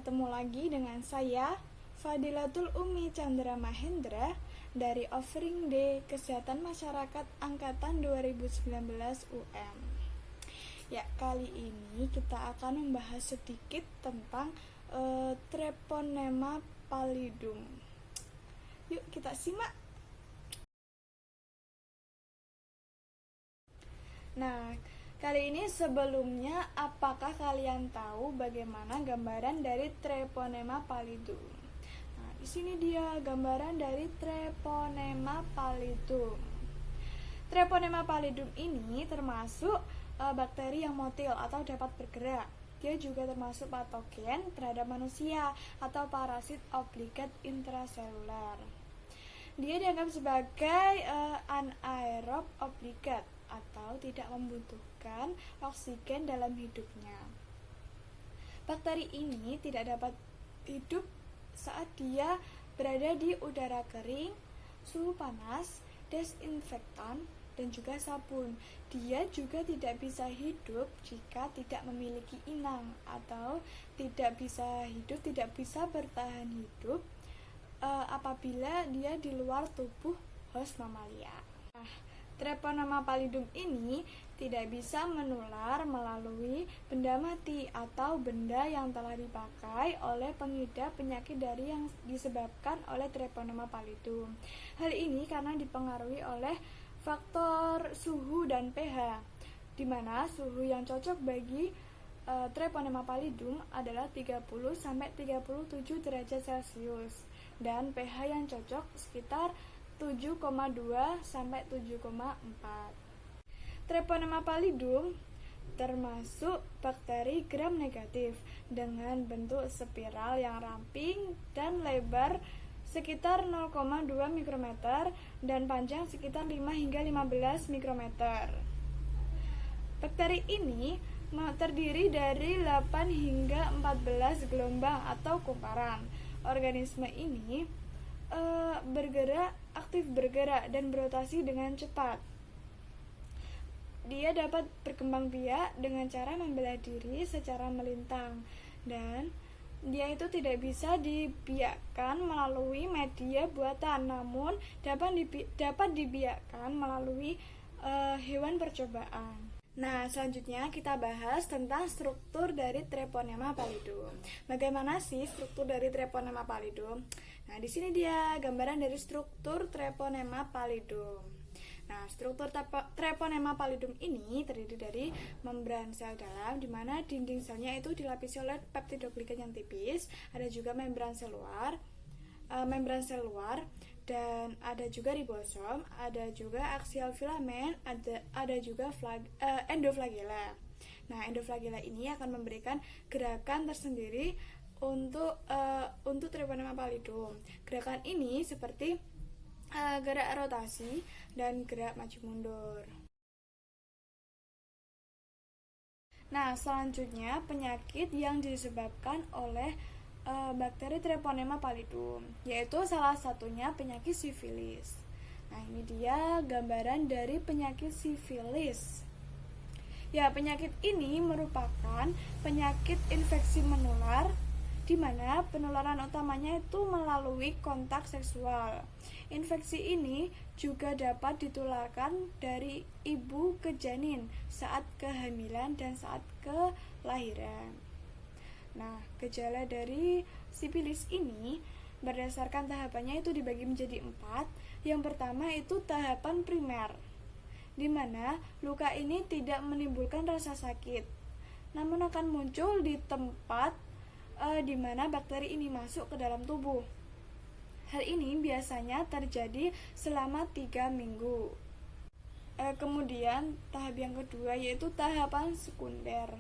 Bertemu lagi dengan saya, Fadilatul Umi Chandra Mahendra dari Offering Day Kesehatan Masyarakat Angkatan 2019 UM. Ya, kali ini kita akan membahas sedikit tentang Treponema pallidum. Yuk kita simak. Nah, kali ini sebelumnya, apakah kalian tahu bagaimana gambaran dari Treponema pallidum? Nah, di sini dia gambaran dari Treponema pallidum. Treponema pallidum ini termasuk bakteri yang motil atau dapat bergerak. Dia juga termasuk patogen terhadap manusia atau parasit obligat intraseluler. Dia dianggap sebagai anaerob obligat atau tidak membutuhkan oksigen dalam hidupnya. Bakteri ini tidak dapat hidup saat dia berada di udara kering, suhu panas, desinfektan, dan juga sabun. Dia juga tidak bisa hidup jika tidak memiliki inang atau tidak bisa bertahan hidup apabila dia di luar tubuh host mamalia. Nah, Treponema pallidum ini tidak bisa menular melalui benda mati atau benda yang telah dipakai oleh pengidap penyakit dari yang disebabkan oleh Treponema pallidum. Hal ini karena dipengaruhi oleh faktor suhu dan pH, di mana suhu yang cocok bagi Treponema pallidum adalah 30-37 derajat Celcius dan pH yang cocok sekitar 7,2 sampai 7,4. Treponema pallidum termasuk bakteri gram negatif dengan bentuk spiral yang ramping dan lebar sekitar 0,2 mikrometer dan panjang sekitar 5 hingga 15 mikrometer. Bakteri ini terdiri dari 8 hingga 14 gelombang atau kumparan. Organisme ini aktif bergerak dan berotasi dengan cepat. Dia dapat berkembang biak dengan cara membelah diri secara melintang, dan dia itu tidak bisa dibiakkan melalui media buatan, namun dapat dibiakkan melalui hewan percobaan. Nah, selanjutnya kita bahas tentang struktur dari Treponema pallidum. Bagaimana sih struktur dari Treponema pallidum? Nah, di sini dia gambaran dari struktur Treponema pallidum. Nah, struktur Treponema pallidum ini terdiri dari membran sel dalam, di mana dinding selnya itu dilapisi oleh peptidoglikan yang tipis. Ada juga membran sel luar, dan ada juga ribosom, ada juga aksial filamen, ada juga endoflagella. Nah, endoflagella ini akan memberikan gerakan tersendiri untuk Treponema pallidum. Gerakan ini seperti gerak rotasi dan gerak maju mundur. Nah, selanjutnya penyakit yang disebabkan oleh bakteri Treponema pallidum, yaitu salah satunya penyakit sifilis. Nah, ini dia gambaran dari penyakit sifilis. Ya, penyakit ini merupakan penyakit infeksi menular, di mana penularan utamanya itu melalui kontak seksual. Infeksi ini juga dapat ditularkan dari ibu ke janin saat kehamilan dan saat kelahiran. Nah, gejala dari sifilis ini berdasarkan tahapannya itu dibagi menjadi 4. Yang pertama itu tahapan primer, di mana luka ini tidak menimbulkan rasa sakit, namun akan muncul di tempat di mana bakteri ini masuk ke dalam tubuh. Hal ini biasanya terjadi selama 3 minggu. Kemudian tahap yang kedua yaitu tahapan sekunder.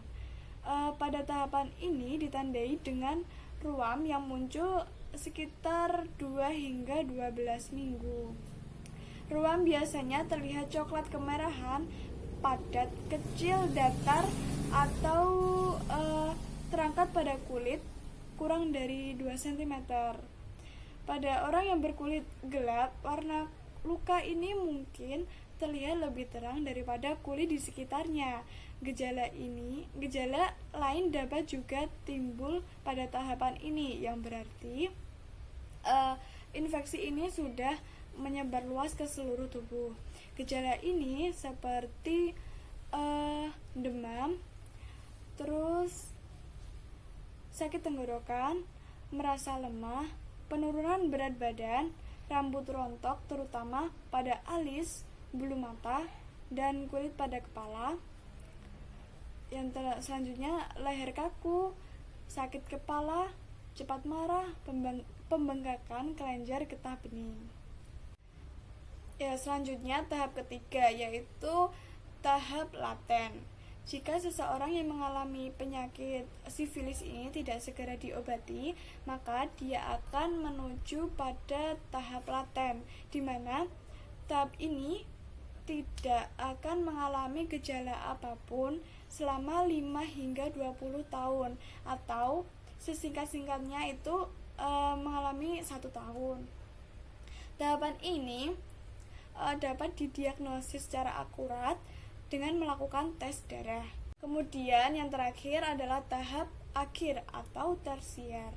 Pada tahapan ini ditandai dengan ruam yang muncul sekitar 2 hingga 12 minggu. Ruam biasanya terlihat coklat kemerahan, padat, kecil, datar, atau terangkat pada kulit kurang dari 2 cm. Pada orang yang berkulit gelap, warna luka ini mungkin terlihat lebih terang daripada kulit di sekitarnya. Gejala lain dapat juga timbul pada tahapan ini, yang berarti infeksi ini sudah menyebar luas ke seluruh tubuh. Gejala ini seperti demam, terus sakit tenggorokan, merasa lemah, penurunan berat badan, rambut rontok terutama pada alis, bulu mata, dan kulit pada kepala. Yang selanjutnya leher kaku, sakit kepala, cepat marah, pembengkakan kelenjar getah bening. Ya, selanjutnya tahap ketiga yaitu tahap laten. Jika seseorang yang mengalami penyakit sifilis ini tidak segera diobati, maka dia akan menuju pada tahap laten, di mana tahap ini tidak akan mengalami gejala apapun selama 5 hingga 20 tahun, atau sesingkat-singkatnya itu mengalami 1 tahun. Tahapan ini dapat didiagnosis secara akurat dengan melakukan tes darah. Kemudian yang terakhir adalah tahap akhir atau tersier.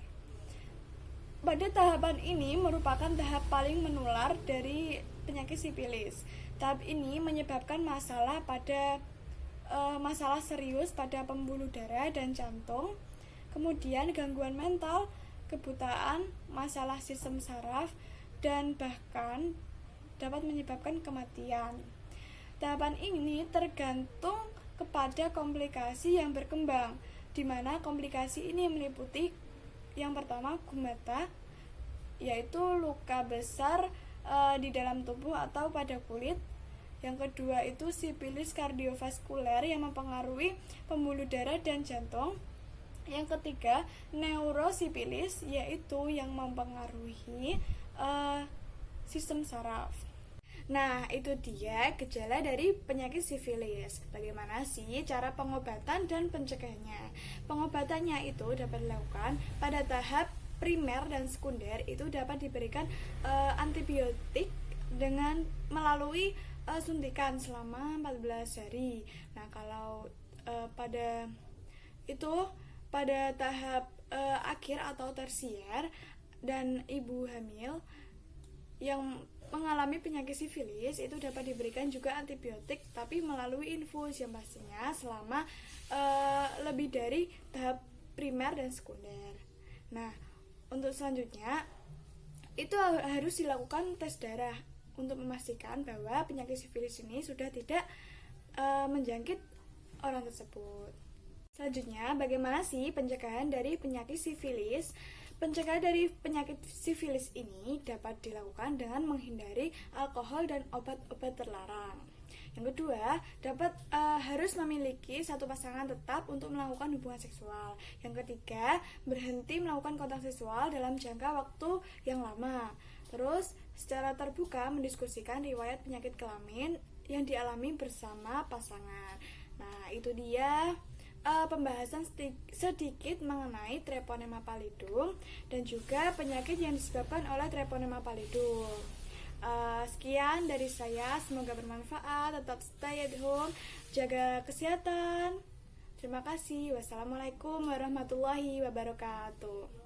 Pada tahapan ini merupakan tahap paling menular dari penyakit sifilis. Tahap ini menyebabkan masalah serius pada pembuluh darah dan jantung, kemudian gangguan mental, kebutaan, masalah sistem saraf, dan bahkan dapat menyebabkan kematian. Tahapan ini tergantung kepada komplikasi yang berkembang, di mana komplikasi ini meliputi yang pertama gumata, yaitu luka besar di dalam tubuh atau pada kulit. Yang kedua itu sifilis kardiovaskuler yang mempengaruhi pembuluh darah dan jantung. Yang ketiga neurosifilis, yaitu yang mempengaruhi sistem saraf. Nah, itu dia gejala dari penyakit sifilis. Bagaimana sih cara pengobatan dan pencegahannya? Pengobatannya itu dapat dilakukan pada tahap primer dan sekunder, itu dapat diberikan antibiotik dengan melalui suntikan selama 14 hari. Nah, kalau pada tahap akhir atau tersier dan ibu hamil yang mengalami penyakit sifilis itu dapat diberikan juga antibiotik, tapi melalui infus yang pastinya selama lebih dari tahap primer dan sekunder. Nah, untuk selanjutnya itu harus dilakukan tes darah untuk memastikan bahwa penyakit sifilis ini sudah tidak menjangkit orang tersebut. Selanjutnya, bagaimana sih pencegahan dari penyakit sifilis? Pencegahan dari penyakit sifilis ini dapat dilakukan dengan menghindari alkohol dan obat-obat terlarang. Yang kedua, harus memiliki satu pasangan tetap untuk melakukan hubungan seksual. Yang ketiga, berhenti melakukan kontak seksual dalam jangka waktu yang lama. Terus, secara terbuka mendiskusikan riwayat penyakit kelamin yang dialami bersama pasangan. Nah, itu dia pembahasan sedikit mengenai Treponema pallidum dan juga penyakit yang disebabkan oleh Treponema pallidum. Sekian dari saya, semoga bermanfaat. Tetap stay at home, jaga kesehatan. Terima kasih. Wassalamualaikum warahmatullahi wabarakatuh.